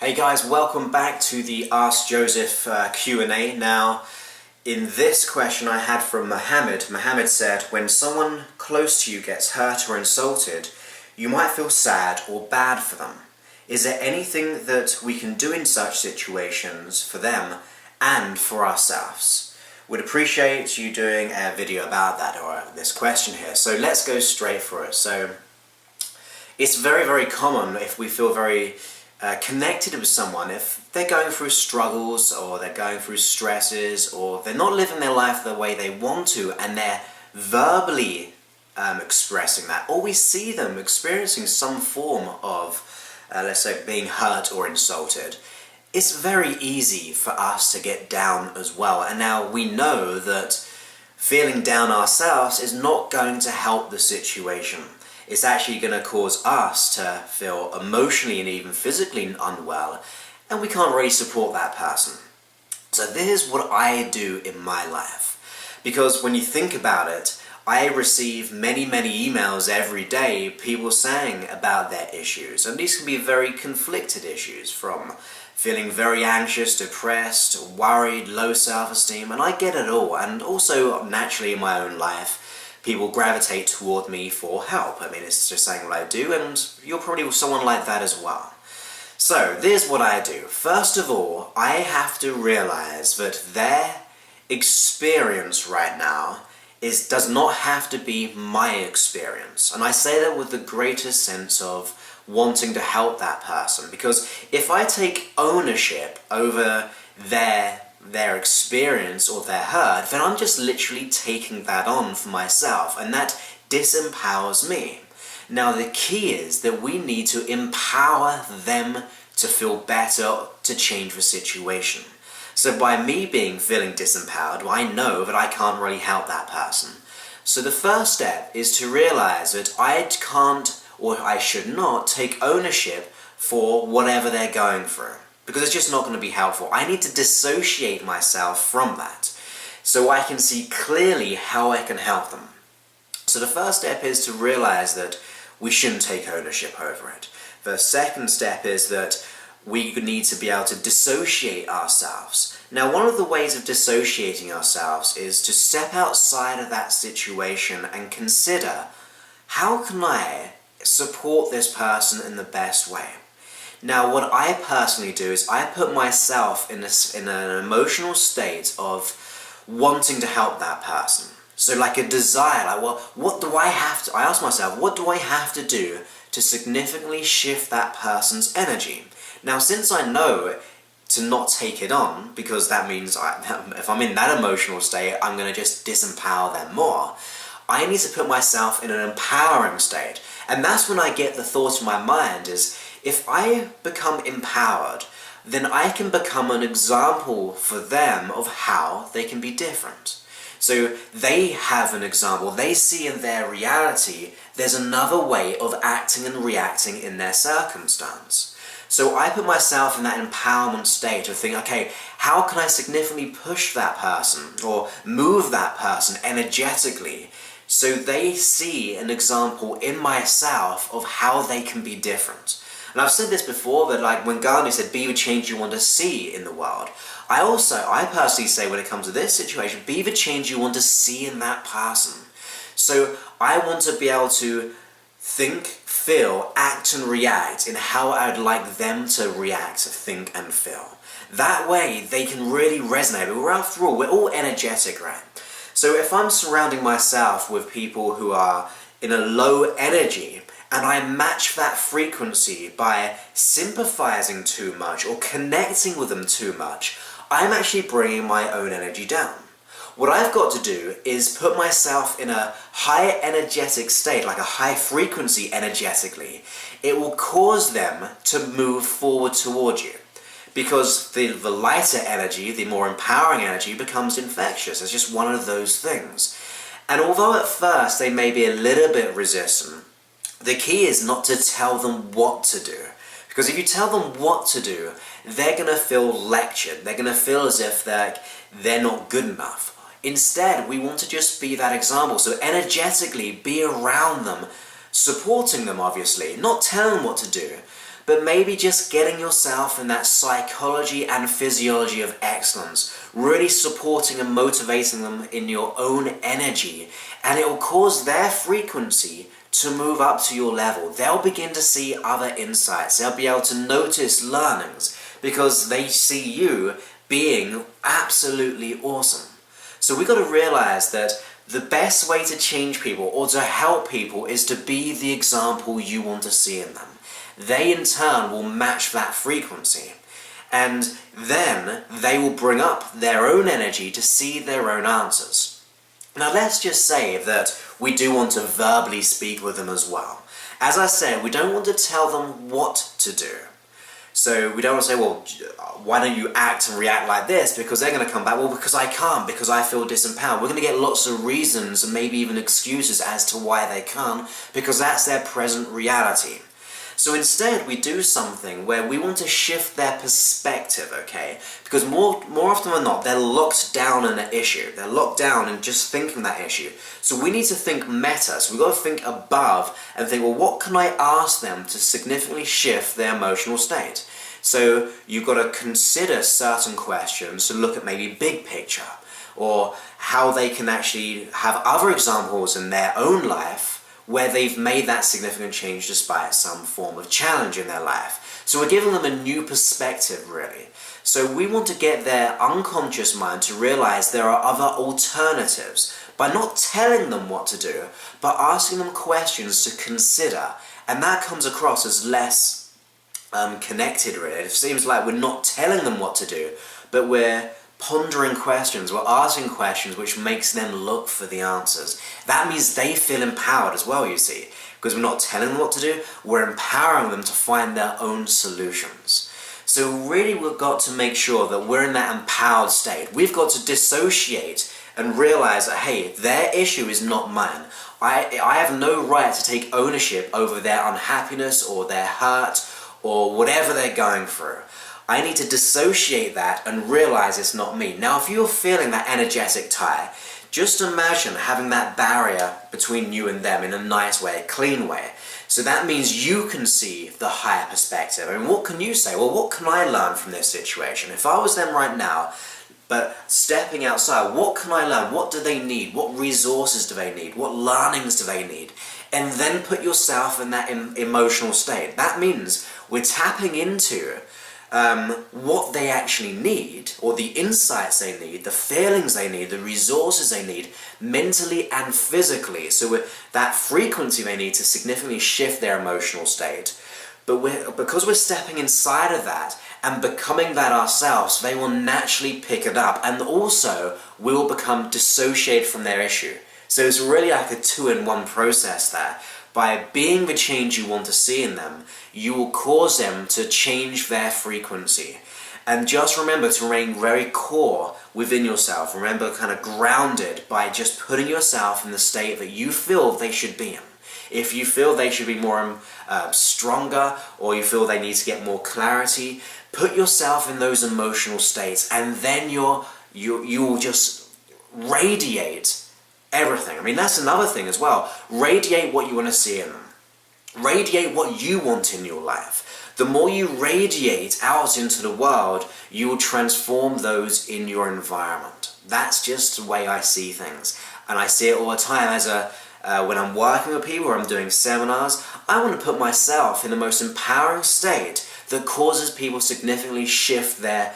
Hey guys, welcome back to the Ask Joseph Q&A. Now, in this question I had from Mohammed said, when someone close to you gets hurt or insulted, you might feel sad or bad for them. Is there anything that we can do in such situations for them and for ourselves? Would appreciate you doing a video about that, or this question here. So let's go straight for it. So it's very, very common if we feel very connected with someone, if they're going through struggles or they're going through stresses or they're not living their life the way they want to and they're verbally expressing that, or we see them experiencing some form of, let's say, being hurt or insulted, it's very easy for us to get down as well. And now we know that feeling down ourselves is not going to help the situation. It's actually going to cause us to feel emotionally and even physically unwell, and we can't really support that person. So this is what I do in my life. Because when you think about it, I receive many emails every day, people saying about their issues. And these can be very conflicted issues, from feeling very anxious, depressed, worried, low self-esteem, and I get it all. And also, naturally in my own life, people gravitate toward me for help. I mean, it's just saying what I do, and you're probably someone like that as well. So, here's what I do. First of all, I have to realize that their experience right now does not have to be my experience. And I say that with the greatest sense of wanting to help that person, because if I take ownership over their experience or their hurt, then I'm just literally taking that on for myself, and that disempowers me. Now the key is that we need to empower them to feel better, to change the situation. So by me feeling disempowered, well, I know that I can't really help that person. So the first step is to realize that I can't, or I should not, take ownership for whatever they're going through, because it's just not going to be helpful. I need to dissociate myself from that so I can see clearly how I can help them. So the first step is to realize that we shouldn't take ownership over it. The second step is that we need to be able to dissociate ourselves. Now, one of the ways of dissociating ourselves is to step outside of that situation and consider, how can I support this person in the best way? Now, what I personally do is I put myself in an emotional state of wanting to help that person. So like a desire, like, well, what do I have to, I ask myself, what do I have to do to significantly shift that person's energy? Now, since I know to not take it on, because that means if I'm in that emotional state, I'm going to just disempower them more, I need to put myself in an empowering state. And that's when I get the thought in my mind is, if I become empowered, then I can become an example for them of how they can be different. So they have an example, they see in their reality there's another way of acting and reacting in their circumstance. So I put myself in that empowerment state of thinking, okay, how can I significantly push that person or move that person energetically so they see an example in myself of how they can be different. And I've said this before, that like when Gandhi said, be the change you want to see in the world, I personally say when it comes to this situation, be the change you want to see in that person. So I want to be able to think, feel, act and react in how I'd like them to react, think and feel. That way they can really resonate. After all, we're all energetic, right? So if I'm surrounding myself with people who are in a low energy, and I match that frequency by sympathizing too much or connecting with them too much, I'm actually bringing my own energy down. What I've got to do is put myself in a high energetic state, like a high frequency energetically. It will cause them to move forward toward you. Because the lighter energy, the more empowering energy, becomes infectious. It's just one of those things. And although at first they may be a little bit resistant, the key is not to tell them what to do. Because if you tell them what to do, they're going to feel lectured. They're going to feel as if they're not good enough. Instead, we want to just be that example. So energetically be around them, supporting them obviously, not telling them what to do, but maybe just getting yourself in that psychology and physiology of excellence, really supporting and motivating them in your own energy, and it will cause their frequency to move up to your level. They'll begin to see other insights. They'll be able to notice learnings because they see you being absolutely awesome. So we've got to realize that the best way to change people or to help people is to be the example you want to see in them. They in turn will match that frequency, and then they will bring up their own energy to see their own answers. Now let's just say that we do want to verbally speak with them as well. As I said, we don't want to tell them what to do. So we don't want to say, well, why don't you act and react like this? Because they're going to come back, well, because I can't, because I feel disempowered. We're going to get lots of reasons and maybe even excuses as to why they can't, because that's their present reality. So instead, we do something where we want to shift their perspective, okay? Because more often than not, they're locked down in an issue. They're locked down in just thinking that issue. So we need to think meta. So we've got to think above and think, well, what can I ask them to significantly shift their emotional state? So you've got to consider certain questions to look at maybe big picture, or how they can actually have other examples in their own life where they've made that significant change despite some form of challenge in their life. So we're giving them a new perspective, really. So we want to get their unconscious mind to realize there are other alternatives by not telling them what to do, but asking them questions to consider. And that comes across as less connected, really. It seems like we're not telling them what to do, but we're pondering questions, we're asking questions which makes them look for the answers. That means they feel empowered as well, you see, because we're not telling them what to do, we're empowering them to find their own solutions. So really we've got to make sure that we're in that empowered state. We've got to dissociate and realize that, hey, their issue is not mine. I have no right to take ownership over their unhappiness or their hurt or whatever they're going through. I need to dissociate that and realize it's not me. Now, if you're feeling that energetic tie, just imagine having that barrier between you and them in a nice way, a clean way. So that means you can see the higher perspective. And what can you say? Well, what can I learn from this situation? If I was them right now, but stepping outside, what can I learn? What do they need? What resources do they need? What learnings do they need? And then put yourself in that emotional state. That means we're tapping into what they actually need, or the insights they need, the feelings they need, the resources they need, mentally and physically. So that frequency they need to significantly shift their emotional state. But because we're stepping inside of that and becoming that ourselves, they will naturally pick it up, and also we will become dissociated from their issue. So it's really like a 2-in-1 process there. By being the change you want to see in them, you will cause them to change their frequency. And just remember to remain very core within yourself. Remember, kind of grounded by just putting yourself in the state that you feel they should be in. If you feel they should be more stronger, or you feel they need to get more clarity, put yourself in those emotional states, and then you will just radiate everything. I mean, that's another thing as well. Radiate what you want to see in them. Radiate what you want in your life. The more you radiate out into the world, you will transform those in your environment. That's just the way I see things. And I see it all the time as when I'm working with people or I'm doing seminars. I want to put myself in the most empowering state that causes people significantly shift their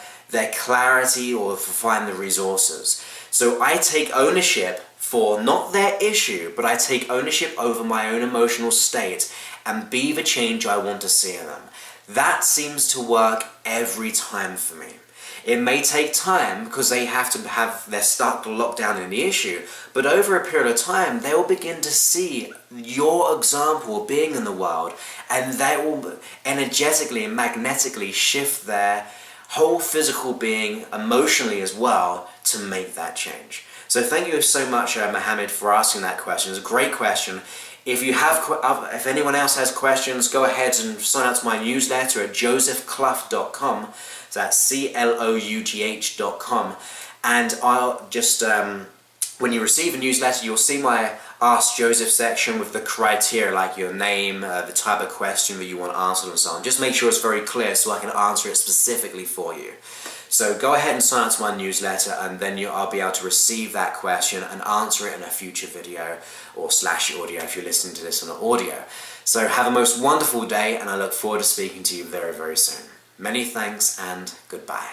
clarity or find the resources. So I take ownership for not their issue, but I take ownership over my own emotional state and be the change I want to see in them. That seems to work every time for me. It may take time because they're stuck locked down in the issue, but over a period of time they will begin to see your example of being in the world, and they will energetically and magnetically shift their whole physical being emotionally as well to make that change. So thank you so much, Mohammed, for asking that question. It's a great question. If anyone else has questions, go ahead and sign up to my newsletter at josephclough.com. So that's CLOUGH.com. And I'll just, when you receive a newsletter, you'll see my Ask Joseph section with the criteria like your name, the type of question that you want answered and so on. Just make sure it's very clear so I can answer it specifically for you. So go ahead and sign up to my newsletter, and then I'll be able to receive that question and answer it in a future video or / audio if you're listening to this on audio. So have a most wonderful day, and I look forward to speaking to you very, very soon. Many thanks and goodbye.